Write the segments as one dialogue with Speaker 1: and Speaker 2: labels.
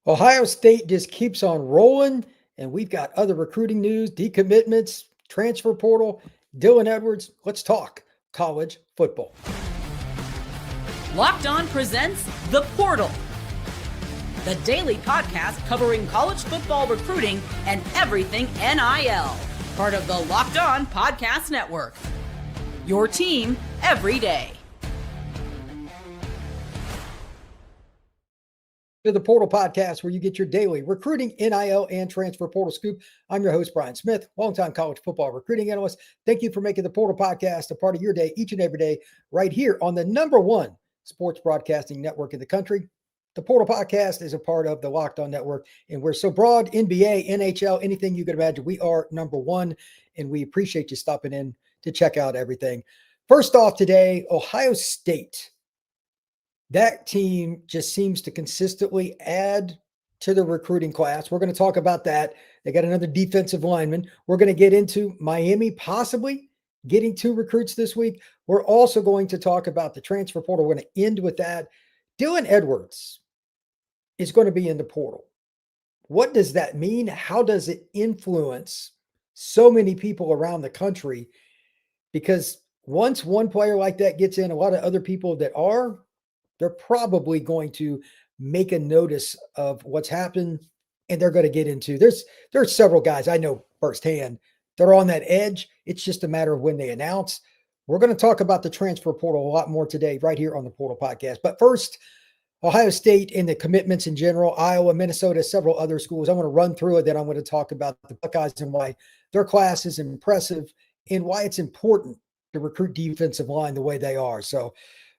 Speaker 1: Ohio State just keeps on rolling, and we've got other recruiting news, decommitments, transfer portal. Dylan Edwards, let's talk college football.
Speaker 2: Locked On presents The Portal, the daily podcast covering college football recruiting and everything NIL. Part of the Locked On Podcast Network. Your team every day.
Speaker 1: To the Portal Podcast, where you get your daily recruiting, NIL, and transfer portal scoop. I'm your host, Brian Smith, longtime college football recruiting analyst. Thank you for making the Portal Podcast a part of your day each and every day, right here on the number one sports broadcasting network in the country. The Portal Podcast is a part of the Locked On Network, and we're so broad, NBA, NHL, anything you could imagine. We are number one, and we appreciate you stopping in to check out everything. First off today, Ohio State. That team just seems to consistently add to the recruiting class. We're going to talk about that. They got another defensive lineman. We're going to get into Miami possibly getting 2 recruits this week. We're also going to talk about the transfer portal. We're going to end with that. Dylan Edwards is going to be in the portal. What does that mean? How does it influence so many people around the country? Because once one player like that gets in, a lot of other people that are, they're probably going to make a notice of what's happened, and they're going to get into there's several guys I know firsthand. They're on that edge. It's just a matter of when they announce. We're going to talk about the transfer portal a lot more today, right here on the Portal Podcast. But first, Ohio State and the commitments in general, Iowa, Minnesota, several other schools. I want to run through it. Then I'm going to talk about the Buckeyes and why their class is impressive and why it's important to recruit defensive line the way they are. So,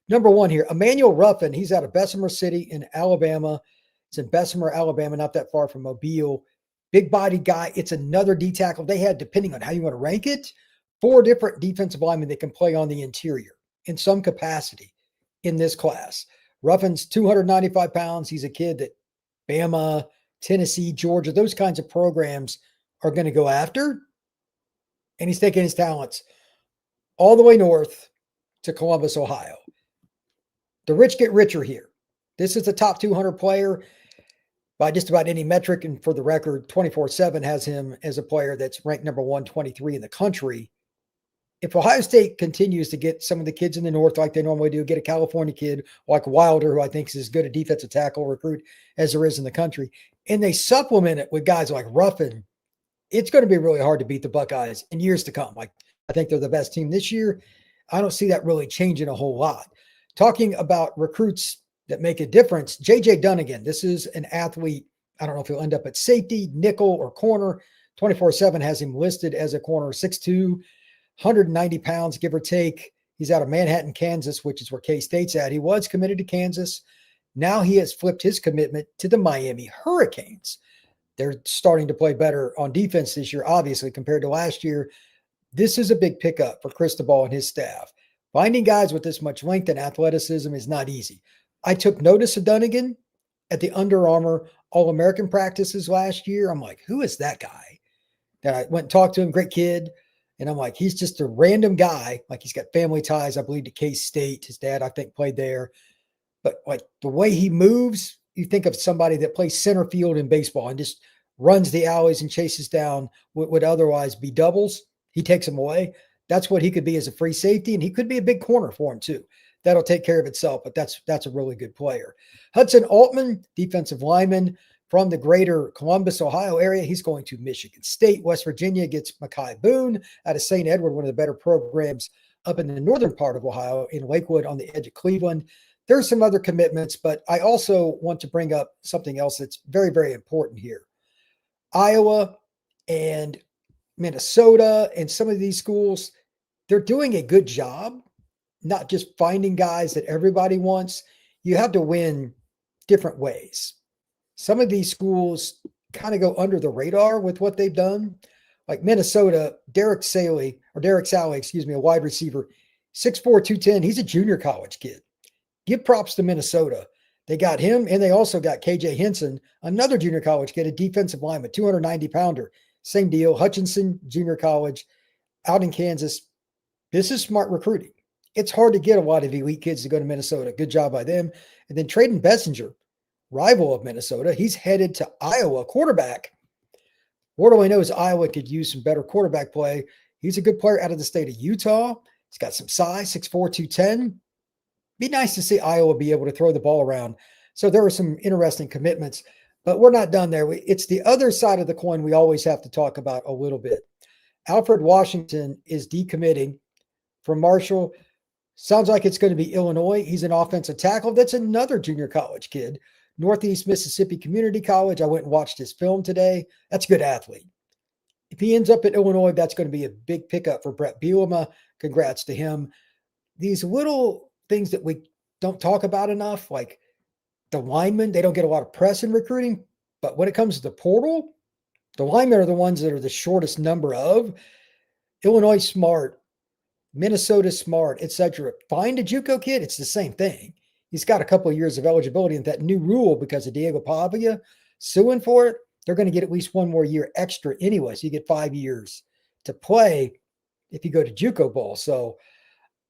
Speaker 1: number one here, Emmanuel Ruffin. He's out of Bessemer City in Alabama. It's in Bessemer, Alabama, not that far from Mobile. Big body guy. It's another D tackle. They had, depending on how you want to rank it, 4 different defensive linemen that can play on the interior in some capacity in this class. Ruffin's 295 pounds. He's a kid that Bama, Tennessee, Georgia, those kinds of programs are going to go after. And he's taking his talents all the way north to Columbus, Ohio. The rich get richer here. This is a top 200 player by just about any metric. And for the record, 24/7 has him as a player that's ranked number 123 in the country. If Ohio State continues to get some of the kids in the north like they normally do, get a California kid like Wilder, who I think is as good a defensive tackle recruit as there is in the country, and they supplement it with guys like Ruffin, it's going to be really hard to beat the Buckeyes in years to come. Like, I think they're the best team this year. I don't see that really changing a whole lot. Talking about recruits that make a difference, J.J. Dunnigan. This is an athlete. I don't know if he'll end up at safety, nickel, or corner. 24/7 has him listed as a corner, 6'2", 190 pounds, give or take. He's out of Manhattan, Kansas, which is where K-State's at. He was committed to Kansas. Now he has flipped his commitment to the Miami Hurricanes. They're starting to play better on defense this year, obviously, compared to last year. This is a big pickup for Cristobal and his staff. Finding guys with this much length and athleticism is not easy. I took notice of Dunnigan at the Under Armour All-American practices last year. I'm like, who is that guy? Then I went and talked to him, great kid. And I'm like, he's just a random guy. Like, he's got family ties, I believe, to K-State. His dad, I think, played there. But like the way he moves, you think of somebody that plays center field in baseball and just runs the alleys and chases down what would otherwise be doubles. He takes them away. That's what he could be as a free safety, and he could be a big corner for him too. That'll take care of itself, but that's a really good player. Hudson Altman, defensive lineman from the greater Columbus, Ohio area. He's going to Michigan State. West Virginia gets Mekhi Boone out of St. Edward, one of the better programs up in the northern part of Ohio, in Lakewood on the edge of Cleveland. There's some other commitments, but I also want to bring up something else that's very, very important here. Iowa and Minnesota and some of these schools, they're doing a good job, not just finding guys that everybody wants. You have to win different ways. Some of these schools kind of go under the radar with what they've done. Like Minnesota, Derek Salley, a wide receiver, 6'4", 210. He's a junior college kid. Give props to Minnesota. They got him, and they also got KJ Henson, another junior college kid, a defensive lineman, 290-pounder. Same deal. Hutchinson, junior college, out in Kansas. This is smart recruiting. It's hard to get a lot of elite kids to go to Minnesota. Good job by them. And then Traden Bessinger, rival of Minnesota. He's headed to Iowa, quarterback. What do I know is Iowa could use some better quarterback play. He's a good player out of the state of Utah. He's got some size, 6'4", 210. Be nice to see Iowa be able to throw the ball around. So there are some interesting commitments, but we're not done there. It's the other side of the coin we always have to talk about a little bit. Alfred Washington is decommitting from Marshall. Sounds like it's going to be Illinois. He's an offensive tackle. That's another junior college kid. Northeast Mississippi Community College. I went and watched his film today. That's a good athlete. If he ends up at Illinois, that's going to be a big pickup for Brett Bielema. Congrats to him. These little things that we don't talk about enough, like the linemen, they don't get a lot of press in recruiting. But when it comes to the portal, the linemen are the ones that are the shortest number of. Illinois smart, Minnesota smart, etc. Find a JUCO kid, it's the same thing. He's got a couple of years of eligibility, and that new rule because of Diego Pavia suing for it, they're going to get at least one more year extra anyway. So you get 5 years to play if you go to JUCO ball. So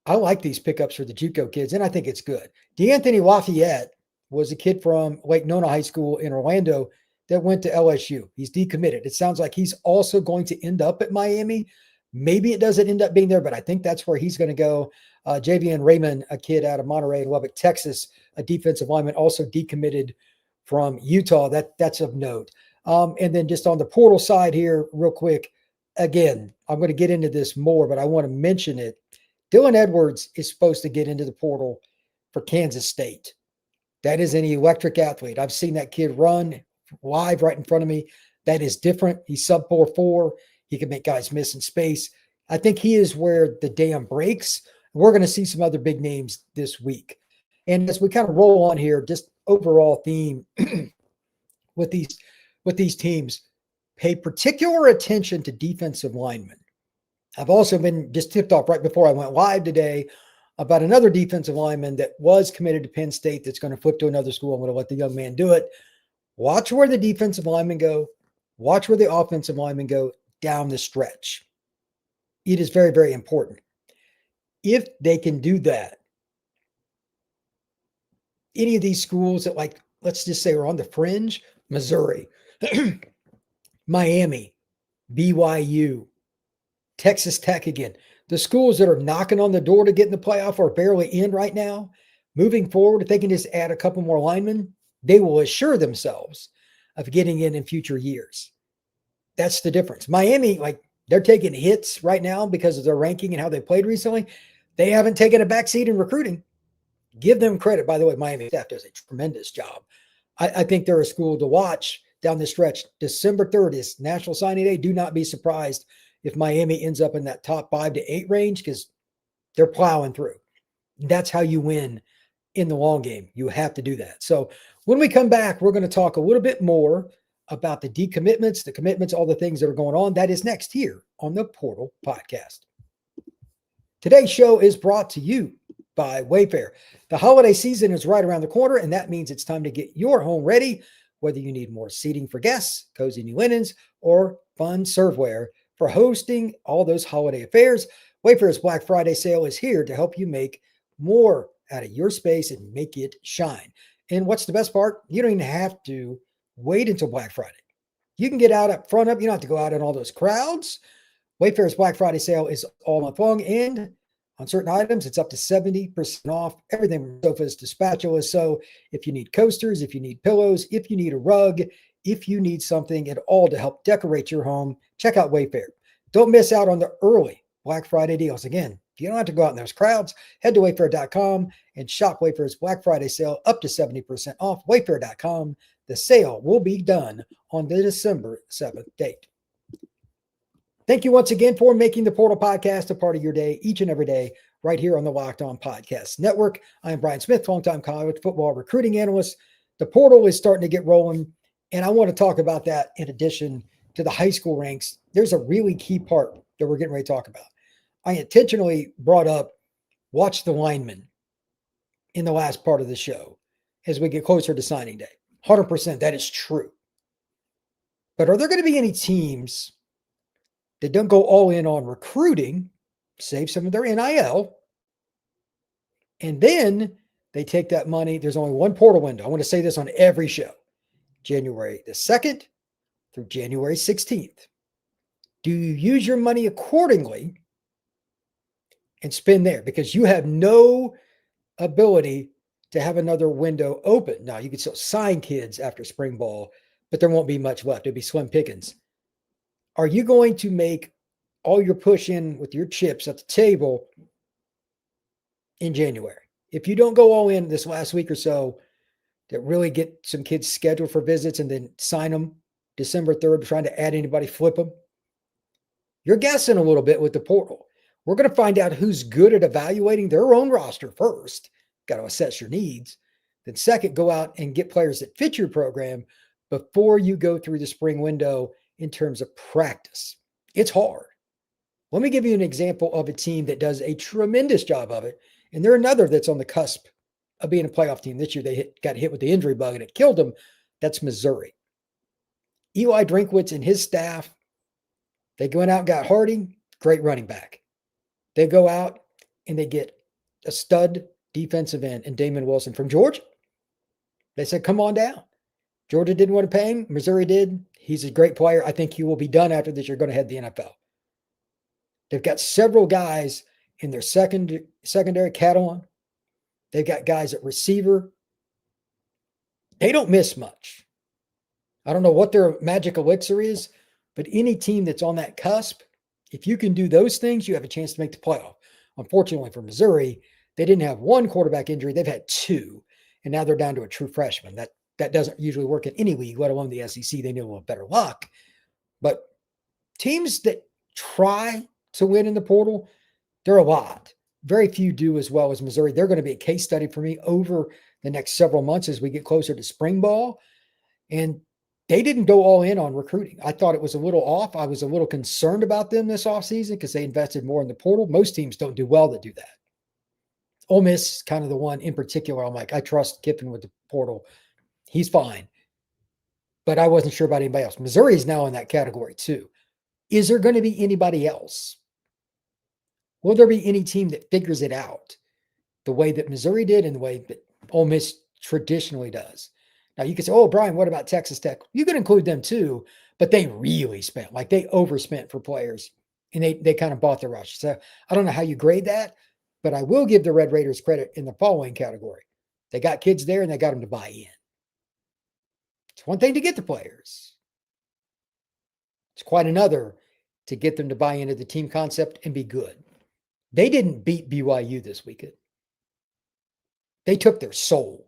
Speaker 1: I like these pickups for the JUCO kids, and I think it's good. DeAnthony Lafayette was a kid from Lake Nona High School in Orlando that went to LSU. He's decommitted. It sounds like he's also going to end up at Miami. Maybe it doesn't end up being there, but I think that's where he's going to go. Javian Raymond, a kid out of Monterey, Lubbock, Texas, a defensive lineman, also decommitted from Utah. That's of note. And then just on the portal side here, real quick, again, I'm going to get into this more, but I want to mention it. Dylan Edwards is supposed to get into the portal for Kansas State. That is an electric athlete. I've seen that kid run live right in front of me. That is different. He's sub 4.4. He can make guys miss in space. I think he is where the dam breaks. We're going to see some other big names this week. And as we kind of roll on here, just overall theme with these teams, pay particular attention to defensive linemen. I've also been just tipped off right before I went live today about another defensive lineman that was committed to Penn State that's going to flip to another school. I'm going to let the young man do it. Watch where the defensive linemen go. Watch where the offensive linemen go down the stretch. It is very, very important. If they can do that, any of these schools that, like, let's just say are on the fringe, Missouri, Miami, BYU, Texas Tech again, the schools that are knocking on the door to get in the playoff are barely in right now. Moving forward, if they can just add a couple more linemen, they will assure themselves of getting in future years. That's the difference. Miami, like, they're taking hits right now because of their ranking and how they played recently. They haven't taken a backseat in recruiting. Give them credit. By the way, Miami staff does a tremendous job. I think they're a school to watch down the stretch. December 3rd is National Signing Day. Do not be surprised if Miami ends up in that top 5 to 8 range because they're plowing through. That's how you win in the long game. You have to do that. So when we come back, we're going to talk a little bit more about the decommitments, the commitments, all the things that are going on. That is next here on the Portal Podcast. Today's show is brought to you by Wayfair. The holiday season is right around the corner, and that means it's time to get your home ready, whether you need more seating for guests, cozy new linens, or fun serveware for hosting all those holiday affairs. Wayfair's Black Friday sale is here to help you make more out of your space and make it shine. And what's the best part? You don't even have to wait until Black Friday. You can get out up front up. You don't have to go out in all those crowds. Wayfair's Black Friday sale is all month long, and on certain items, it's up to 70% off. Everything from sofas to spatulas. So if you need coasters, if you need pillows, if you need a rug, if you need something at all to help decorate your home, check out Wayfair. Don't miss out on the early Black Friday deals. Again, you don't have to go out in those crowds. Head to wayfair.com and shop Wayfair's Black Friday sale up to 70% off. Wayfair.com. The sale will be done on the December 7th date. Thank you once again for making the Portal Podcast a part of your day each and every day right here on the Locked On Podcast Network. I am Brian Smith, longtime college football recruiting analyst. The portal is starting to get rolling, and I want to talk about that in addition to the high school ranks. There's a really key part that we're getting ready to talk about. I intentionally brought up watch the linemen in the last part of the show as we get closer to signing day. 100%, that is true. But are there going to be any teams that don't go all in on recruiting, save some of their NIL, and then They take that money. There's only one portal window. I want to say this on every show. January the 2nd through January 16th. Do you use your money accordingly and spend there? Because you have no ability to have another window open. Now, you can still sign kids after spring ball, but there won't be much left. It'll be slim pickings. Are you going to make all your push in with your chips at the table in January? If you don't go all in this last week or so, that really get some kids scheduled for visits and then sign them December 3rd, trying to add anybody, flip them, you're guessing a little bit with the portal. We're going to find out who's good at evaluating their own roster first. Got to assess your needs. Then second, go out and get players that fit your program before you go through the spring window in terms of practice. It's hard. Let me give you an example of a team that does a tremendous job of it. And they're another that's on the cusp of being a playoff team. This year they got hit with the injury bug and it killed them. That's Missouri. Eli Drinkwitz and his staff, they went out and got Harding, great running back. They go out and they get a stud defensive end and Damon Wilson from Georgia. They said, come on down. Georgia didn't want to pay him. Missouri did. He's a great player. I think he will be done after this year, going to head the NFL. They've got several guys in their secondary Catalan. They've got guys at receiver. They don't miss much. I don't know what their magic elixir is, but any team that's on that cusp, if you can do those things, you have a chance to make the playoff. Unfortunately for Missouri, they didn't have one quarterback injury. They've had two, and now they're down to a true freshman. That doesn't usually work in any league, let alone the SEC. They need a little better luck. But teams that try to win in the portal, there are a lot. Very few do as well as Missouri. They're going to be a case study for me over the next several months as we get closer to spring ball. And they didn't go all in on recruiting. I thought it was a little off. I was a little concerned about them this offseason because they invested more in the portal. Most teams don't do well to do that. Ole Miss is kind of the one in particular. I'm like, I trust Kiffin with the portal. He's fine. But I wasn't sure about anybody else. Missouri is now in that category too. Is there going to be anybody else? Will there be any team that figures it out the way that Missouri did and the way that Ole Miss traditionally does? Now you can say, oh, Brian, what about Texas Tech? You can include them too, but they really spent, like they overspent for players and they kind of bought the rush. So I don't know how you grade that, but I will give the Red Raiders credit in the following category. They got kids there and they got them to buy in. It's one thing to get the players. It's quite another to get them to buy into the team concept and be good. They didn't beat BYU this weekend. They took their soul.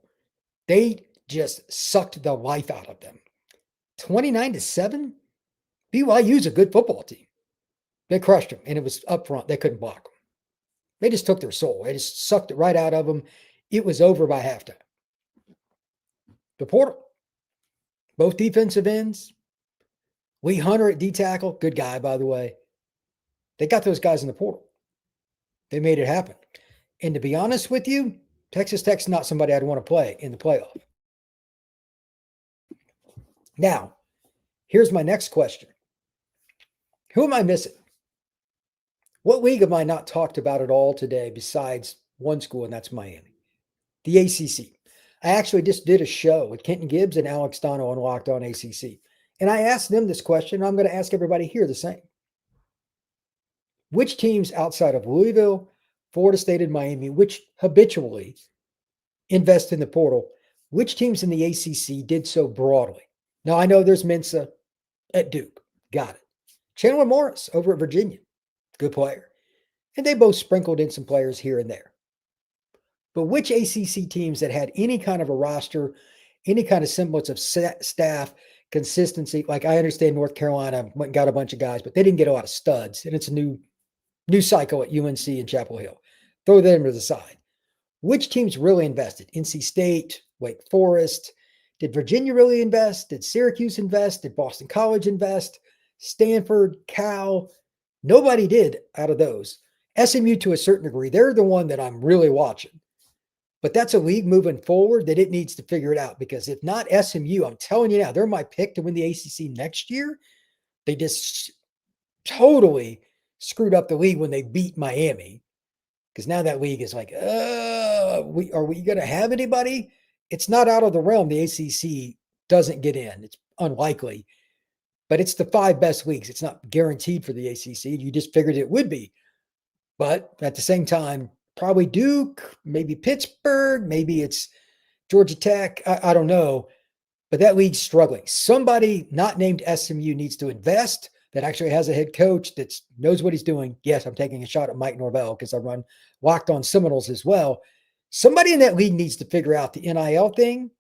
Speaker 1: They just sucked the life out of them. 29-7. BYU's a good football team. They crushed them, and it was up front. They couldn't block them. They just took their soul. They just sucked it right out of them. It was over by halftime. The portal. Both defensive ends. Lee Hunter at D-tackle. Good guy, by the way. They got those guys in the portal. They made it happen. And to be honest with you, Texas Tech's not somebody I'd want to play in the playoff. Now, here's my next question. Who am I missing? What league have I not talked about at all today besides one school, and that's Miami? The ACC. I actually just did a show with Kenton Gibbs and Alex Dono on Locked On ACC. And I asked them this question. I'm going to ask everybody here the same. Which teams outside of Louisville, Florida State, and Miami, which habitually invest in the portal, which teams in the ACC did so broadly? Now, I know there's Mensa at Duke. Got it. Chandler Morris over at Virginia. Good player. And they both sprinkled in some players here and there. But which ACC teams that had any kind of a roster, any kind of semblance of staff, consistency, like I understand North Carolina went and got a bunch of guys, but they didn't get a lot of studs. And it's a new cycle at UNC and Chapel Hill. Throw them to the side. Which teams really invested? NC State, Wake Forest. Did Virginia really invest? Did Syracuse invest? Did Boston College invest? Stanford, Cal? Nobody did out of those. SMU to a certain degree. They're the one that I'm really watching. But that's a league moving forward that it needs to figure it out, because if not SMU, I'm telling you now, they're my pick to win the ACC next year. They just totally screwed up the league when they beat Miami. Because now that league is like, are we going to have anybody? It's not out of the realm. The ACC doesn't get in. It's unlikely, but it's the 5 best leagues. It's not guaranteed for the ACC. You just figured it would be. But at the same time, probably Duke, maybe Pittsburgh, maybe it's Georgia Tech. I don't know. But that league's struggling. Somebody not named SMU needs to invest that actually has a head coach that knows what he's doing. Yes, I'm taking a shot at Mike Norvell because I run Locked On Seminoles as well. Somebody in that league needs to figure out the NIL thing,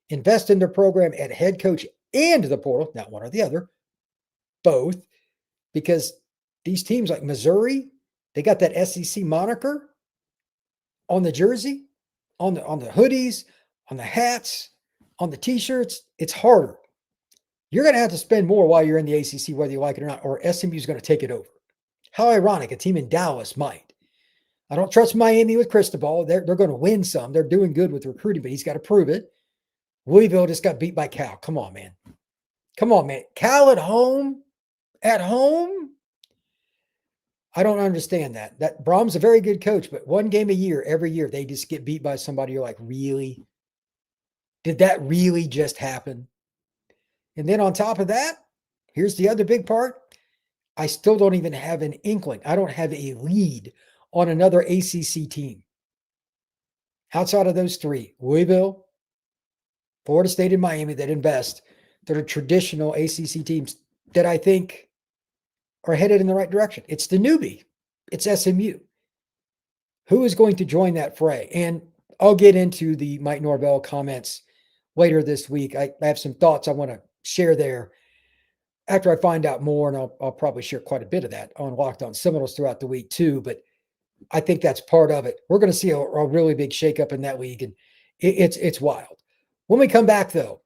Speaker 1: invest in their program at head coach and the portal, not one or the other, both, because these teams like Missouri, they got that SEC moniker on the jersey, on the hoodies, on the hats, on the t-shirts. It's harder. You're going to have to spend more while you're in the ACC, whether you like it or not, or SMU is going to take it over. How ironic, a team in Dallas might. I don't trust Miami with Cristobal. They're going to win some. They're doing good with recruiting, but he's got to prove it. Louisville just got beat by Cal. Come on, man. Come on, man. Cal at home? At home? I don't understand that. That Brahm's a very good coach, but one game a year, every year, they just get beat by somebody. You're like, really? Did that really just happen? And then on top of that, here's the other big part. I still don't even have an inkling. I don't have a lead on another ACC team. Outside of those 3, Louisville, Florida State, and Miami that invest, that are traditional ACC teams that I think are headed in the right direction. It's the newbie. It's SMU. Who is going to join that fray? And I'll get into the Mike Norvell comments later this week. I have some thoughts I want to share there after I find out more, and I'll probably share quite a bit of that on Locked On Seminoles throughout the week too, but I think that's part of it. We're going to see a really big shakeup in that league, and it's wild. When we come back, though,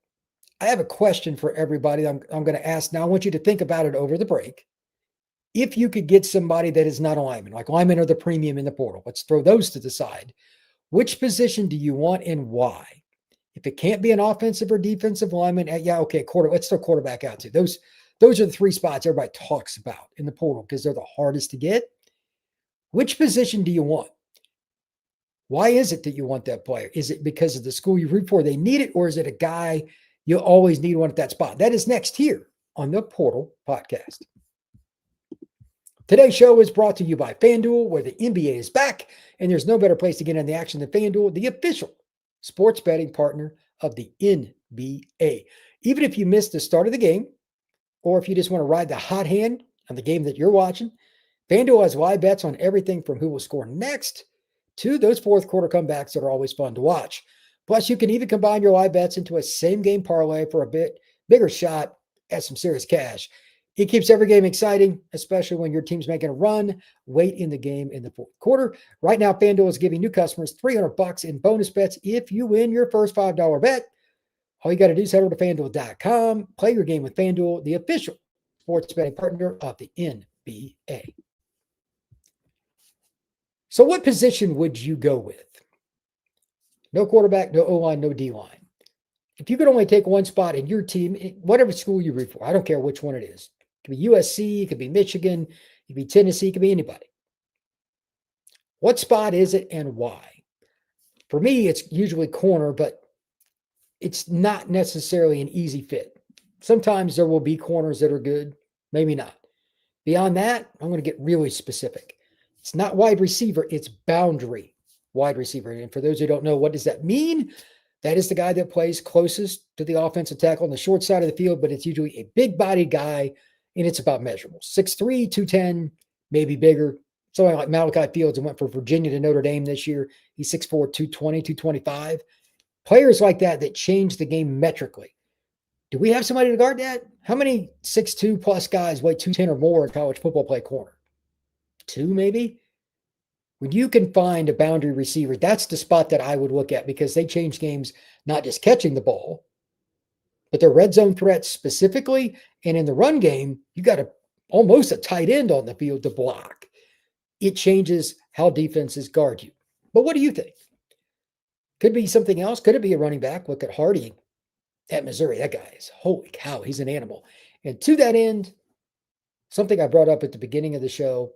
Speaker 1: I have a question for everybody I'm going to ask now. I want you to think about it over the break. If you could get somebody that is not a lineman, like linemen are the premium in the portal, let's throw those to the side. Which position do you want and why? If it can't be an offensive or defensive lineman, let's throw quarterback out too. Those are the 3 spots everybody talks about in the portal because they're the hardest to get. Which position do you want? Why is it that you want that player? Is it because of the school you root for, they need it, or is it a guy you always need one at that spot? That is next here on the Portal Podcast. Today's show is brought to you by FanDuel, where the NBA is back, and there's no better place to get in the action than FanDuel, the official sports betting partner of the NBA. Even if you missed the start of the game, or if you just want to ride the hot hand on the game that you're watching, FanDuel has live bets on everything from who will score next to those fourth quarter comebacks that are always fun to watch. Plus, you can even combine your live bets into a same game parlay for a bit bigger shot at some serious cash. It keeps every game exciting, especially when your team's making a run late in the game in the fourth quarter. Right now, FanDuel is giving new customers $300 in bonus bets if you win your first $5 bet. All you got to do is head over to FanDuel.com, play your game with FanDuel, the official sports betting partner of the NBA. So what position would you go with? No quarterback, no O-line, no D-line. If you could only take one spot in your team, whatever school you root for, I don't care which one it is. It could be USC, it could be Michigan, it could be Tennessee, it could be anybody. What spot is it and why? For me, it's usually corner, but it's not necessarily an easy fit. Sometimes there will be corners that are good, maybe not. Beyond that, I'm going to get really specific. It's not wide receiver, it's boundary wide receiver. And for those who don't know, what does that mean? That is the guy that plays closest to the offensive tackle on the short side of the field, but it's usually a big-bodied guy, and it's about measurables. 6'3", 210, maybe bigger. Something like Malachi Fields, who went from Virginia to Notre Dame this year. He's 6'4", 220, 225. Players like that change the game metrically. Do we have somebody to guard that? How many 6'2 plus guys weigh 210 or more in college football play corner? 2 maybe? When you can find a boundary receiver, that's the spot that I would look at because they change games, not just catching the ball, but their red zone threats specifically. And in the run game, you got almost a tight end on the field to block. It changes how defenses guard you. But what do you think? Could be something else. Could it be a running back? Look at Hardy at Missouri. That guy is, holy cow, he's an animal. And to that end, something I brought up at the beginning of the show,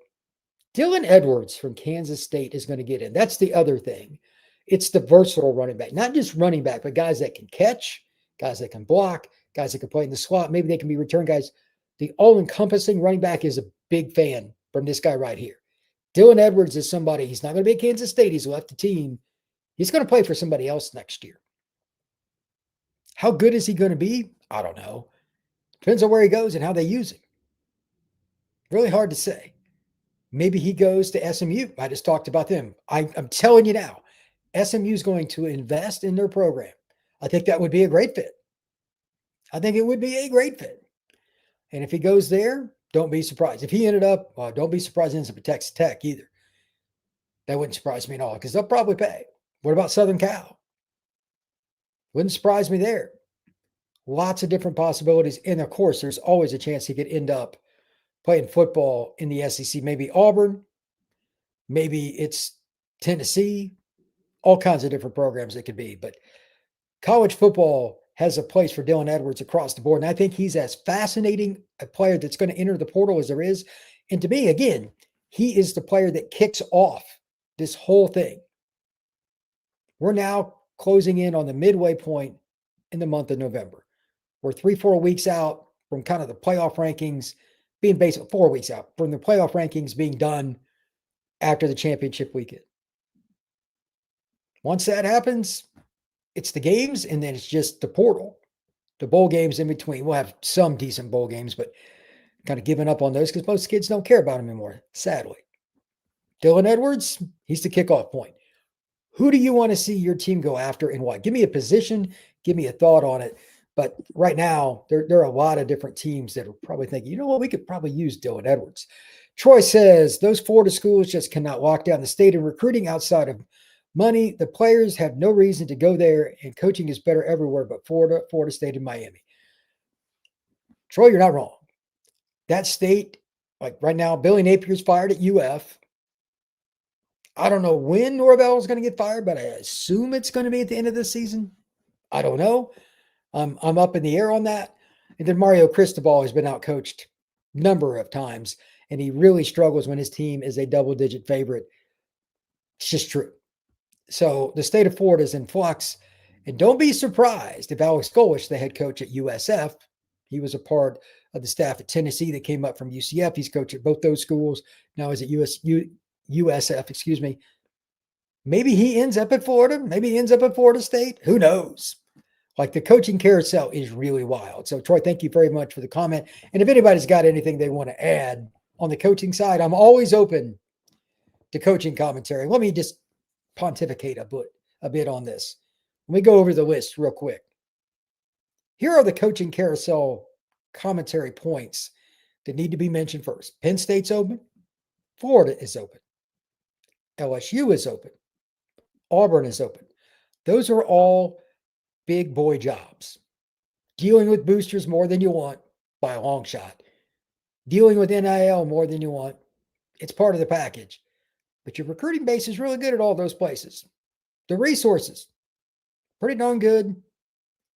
Speaker 1: Dylan Edwards from Kansas State is going to get in. That's the other thing. It's the versatile running back, not just running back, but guys that can catch, guys that can block, guys that can play in the slot. Maybe they can be return guys. The all-encompassing running back is a big fan from this guy right here. Dylan Edwards is somebody, he's not going to be at Kansas State. He's left the team. He's going to play for somebody else next year. How good is he going to be? I don't know. Depends on where he goes and how they use him. Really hard to say. Maybe he goes to SMU. I just talked about them. I'm telling you now, SMU is going to invest in their program. I think that would be a great fit. I think it would be a great fit. And if he goes there, don't be surprised. If he ended up, don't be surprised he ends up at Texas Tech either. That wouldn't surprise me at all because they'll probably pay. What about Southern Cal? Wouldn't surprise me there. Lots of different possibilities. And of course, there's always a chance he could end up playing football in the SEC. Maybe Auburn. Maybe it's Tennessee. All kinds of different programs it could be. But college football has a place for Dylan Edwards across the board. And I think he's as fascinating a player that's going to enter the portal as there is. And to me, again, he is the player that kicks off this whole thing. We're now closing in on the midway point in the month of November. We're 3-4 weeks out from kind of the playoff rankings being based, 4 weeks out from the playoff rankings being done after the championship weekend. Once that happens, it's the games, and then it's just the portal. The bowl games in between. We'll have some decent bowl games, but kind of giving up on those because most kids don't care about them anymore, sadly. Dylan Edwards, he's the kickoff point. Who do you want to see your team go after and why? Give me a position. Give me a thought on it. But right now, there are a lot of different teams that are probably thinking, you know what, we could probably use Dylan Edwards. Troy says, those Florida schools just cannot lock down the state in recruiting outside of money. The players have no reason to go there, and coaching is better everywhere but Florida, Florida State, and Miami. Troy, you're not wrong. That state, like right now, Billy Napier's fired at UF. I don't know when Norvell is going to get fired, but I assume it's going to be at the end of the season. I don't know. I'm up in the air on that. And then Mario Cristobal has been outcoached a number of times, and he really struggles when his team is a double-digit favorite. It's just true. So the state of Florida is in flux. And don't be surprised if Alex Golesh, the head coach at USF, he was a part of the staff at Tennessee that came up from UCF. He's coached at both those schools. Now he's at USF. Maybe he ends up at Florida. Maybe he ends up at Florida State. Who knows? Like the coaching carousel is really wild. So Troy, thank you very much for the comment. And if anybody's got anything they want to add on the coaching side, I'm always open to coaching commentary. Let me just pontificate a bit on this. Let me go over the list real quick. Here are the coaching carousel commentary points that need to be mentioned first. Penn State's open. Florida is open. LSU is open. Auburn is open. Those are all big boy jobs. Dealing with boosters more than you want by a long shot. Dealing with NIL more than you want. It's part of the package. But your recruiting base is really good at all those places. The resources, pretty darn good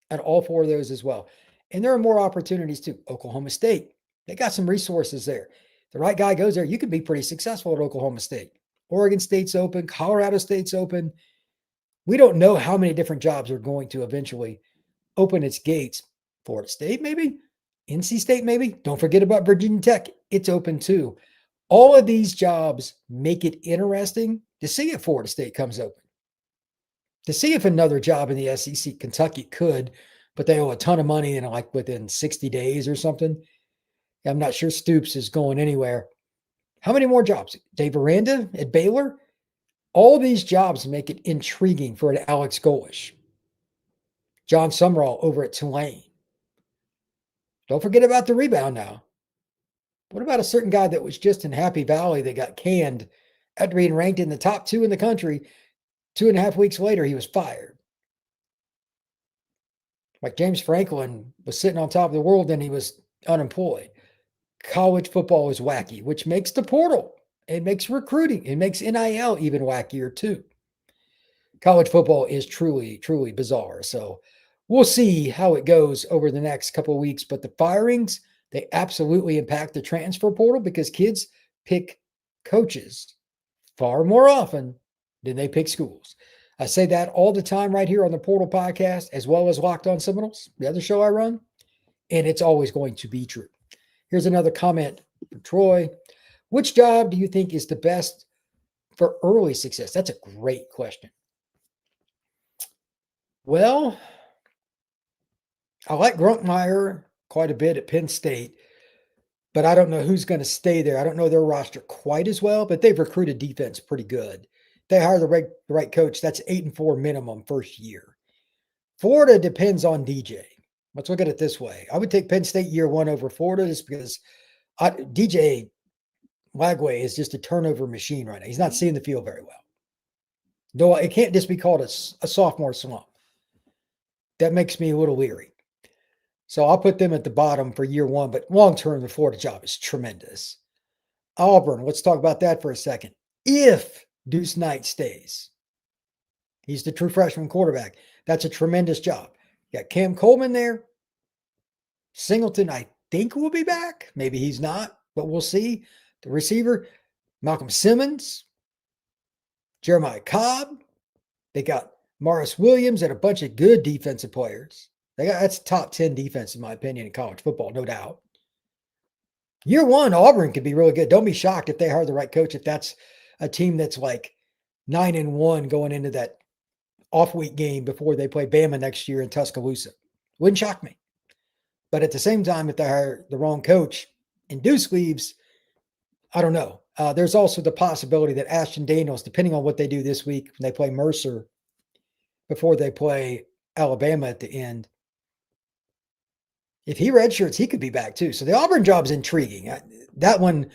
Speaker 1: at all four of those as well. And there are more opportunities too. Oklahoma State, they got some resources there. The right guy goes there, you could be pretty successful at Oklahoma State. Oregon State's open. Colorado State's open. We don't know how many different jobs are going to eventually open its gates. Florida State, maybe. NC State, maybe. Don't forget about Virginia Tech. It's open too. All of these jobs make it interesting to see if Florida State comes open. To see if another job in the SEC, Kentucky could, but they owe a ton of money and like within 60 days or something. I'm not sure Stoops is going anywhere. How many more jobs? Dave Aranda at Baylor? All these jobs make it intriguing for an Alex Golesh. John Sumrall over at Tulane. Don't forget about the rebound now. What about a certain guy that was just in Happy Valley that got canned after being ranked in the top 2 in the country? 2.5 weeks later, he was fired. Like James Franklin was sitting on top of the world and he was unemployed. College football is wacky, which makes the portal. It makes recruiting. It makes NIL even wackier too. College football is truly, truly bizarre. So we'll see how it goes over the next couple of weeks. But the firings, they absolutely impact the transfer portal because kids pick coaches far more often than they pick schools. I say that all the time right here on the Portal Podcast, as well as Locked On Seminoles, the other show I run, and it's always going to be true. Here's another comment for Troy. Which job do you think is the best for early success? That's a great question. Well, I like Grunkmeyer quite a bit at Penn State, but I don't know who's going to stay there. I don't know their roster quite as well, but they've recruited defense pretty good. They hire the right coach. That's 8-4 minimum first year. Florida depends on DJ. Let's look at it this way. I would take Penn State year one over Florida just because DJ Lagway is just a turnover machine right now. He's not seeing the field very well. No, it can't just be called a sophomore slump. That makes me a little leery. So I'll put them at the bottom for year one, but long-term, the Florida job is tremendous. Auburn, let's talk about that for a second. If Deuce Knight stays, he's the true freshman quarterback. That's a tremendous job. You got Cam Coleman there. Singleton, I think, will be back. Maybe he's not, but we'll see. The receiver, Malcolm Simmons, Jeremiah Cobb. They got Morris Williams and a bunch of good defensive players. That's top 10 defense, in my opinion, in college football, no doubt. Year one, Auburn could be really good. Don't be shocked if they hire the right coach, if that's a team that's like 9-1 going into that off-week game before they play Bama next year in Tuscaloosa. Wouldn't shock me. But at the same time, if they hire the wrong coach and Deuce leaves, I don't know. There's also the possibility that Ashton Daniels, depending on what they do this week, when they play Mercer before they play Alabama at the end, if he redshirts, he could be back too. So the Auburn job is intriguing. That one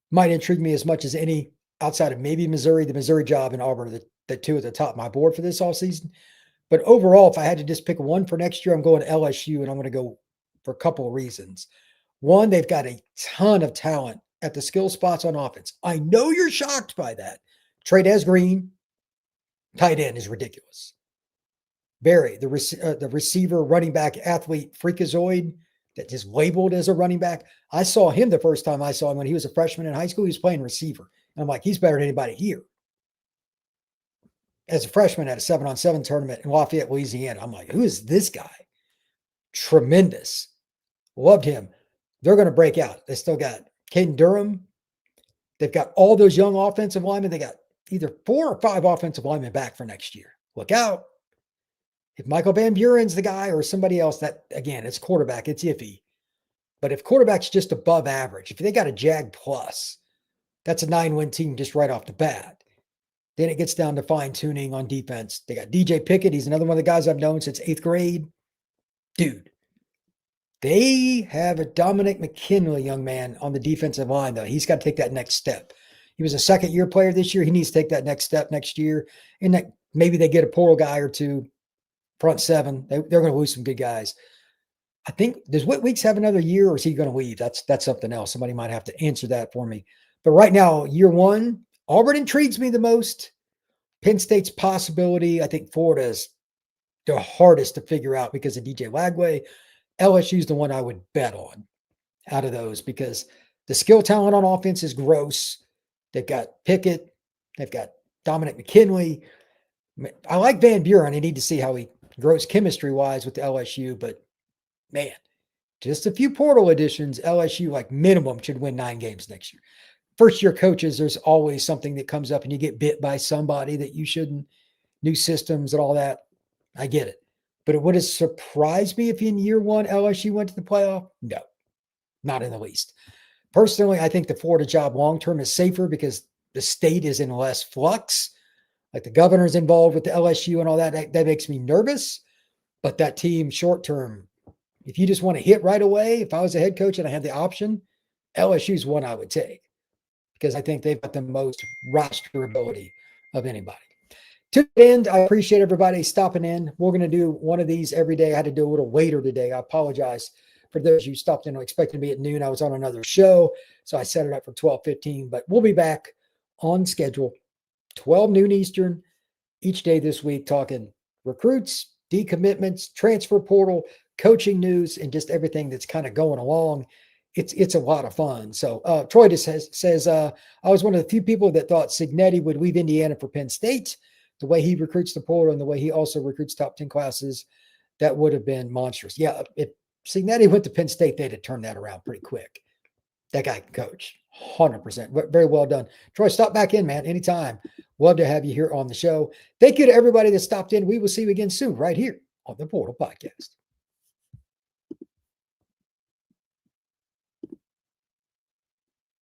Speaker 1: might intrigue me as much as any outside of maybe Missouri. The Missouri job and Auburn are the two at the top of my board for this all season. But overall, if I had to just pick one for next year, I'm going to LSU, and I'm going to go for a couple of reasons. One, they've got a ton of talent at the skill spots on offense. I know you're shocked by that. Trey Green, tight end, is ridiculous. Barry, the receiver, running back, athlete, freakazoid that is labeled as a running back. I saw him the first time I saw him when he was a freshman in high school. He was playing receiver. And I'm like, he's better than anybody here. As a freshman at a 7-on-7 tournament in Lafayette, Louisiana, I'm like, who is this guy? Tremendous. Loved him. They're going to break out. They still got Caden Durham. They've got all those young offensive linemen. They got either 4 or 5 offensive linemen back for next year. Look out. If Michael Van Buren's the guy or somebody else, that, again, it's quarterback. It's iffy. But if quarterback's just above average, if they got a Jag plus, that's a 9-win team just right off the bat. Then it gets down to fine-tuning on defense. They got DJ Pickett. He's another one of the guys I've known since 8th grade. Dude, they have a Dominic McKinley young man on the defensive line, though. He's got to take that next step. He was a second-year player this year. He needs to take that next step next year. And that maybe they get a portal guy or two, front seven. They're going to lose some good guys. I think, does Whit Weeks have another year, or is he going to leave? That's something else. Somebody might have to answer that for me. But right now, year one, Auburn intrigues me the most. Penn State's possibility. I think Florida is the hardest to figure out because of DJ Lagway. LSU is the one I would bet on out of those because the skill talent on offense is gross. They've got Pickett. They've got Dominic McKinley. I like Van Buren. I need to see how he grows chemistry-wise with the LSU, but man, just a few portal additions. LSU, like minimum, should win 9 games next year. First-year coaches, there's always something that comes up and you get bit by somebody that you shouldn't. New systems and all that. I get it. But it would have surprised me if in year one LSU went to the playoff. No, not in the least. Personally, I think the Florida job long-term is safer because the state is in less flux. Like the governor's involved with the LSU and all that. That makes me nervous. But that team short-term, if you just want to hit right away, if I was a head coach and I had the option, LSU is one I would take because I think they've got the most roster ability of anybody. To the end, I appreciate everybody stopping in. We're going to do one of these every day. I had to do a little later today. I apologize for those who stopped in expecting me at noon. I was on another show, so I set it up for 12:15. But we'll be back on schedule, 12 noon Eastern, each day this week, talking recruits, decommitments, transfer portal, coaching news, and just everything that's kind of going along it's a lot of fun. So Troy just says I was one of the few people that thought Cignetti would leave Indiana for Penn State. The way he recruits the portal and the way he also recruits top 10 classes, that would have been monstrous. Yeah, if Cignetti went to Penn State, they'd have turned that around pretty quick. That guy can coach, 100%. Very well done. Troy, stop back in, man, anytime. Love to have you here on the show. Thank you to everybody that stopped in. We will see you again soon right here on the Portal Podcast.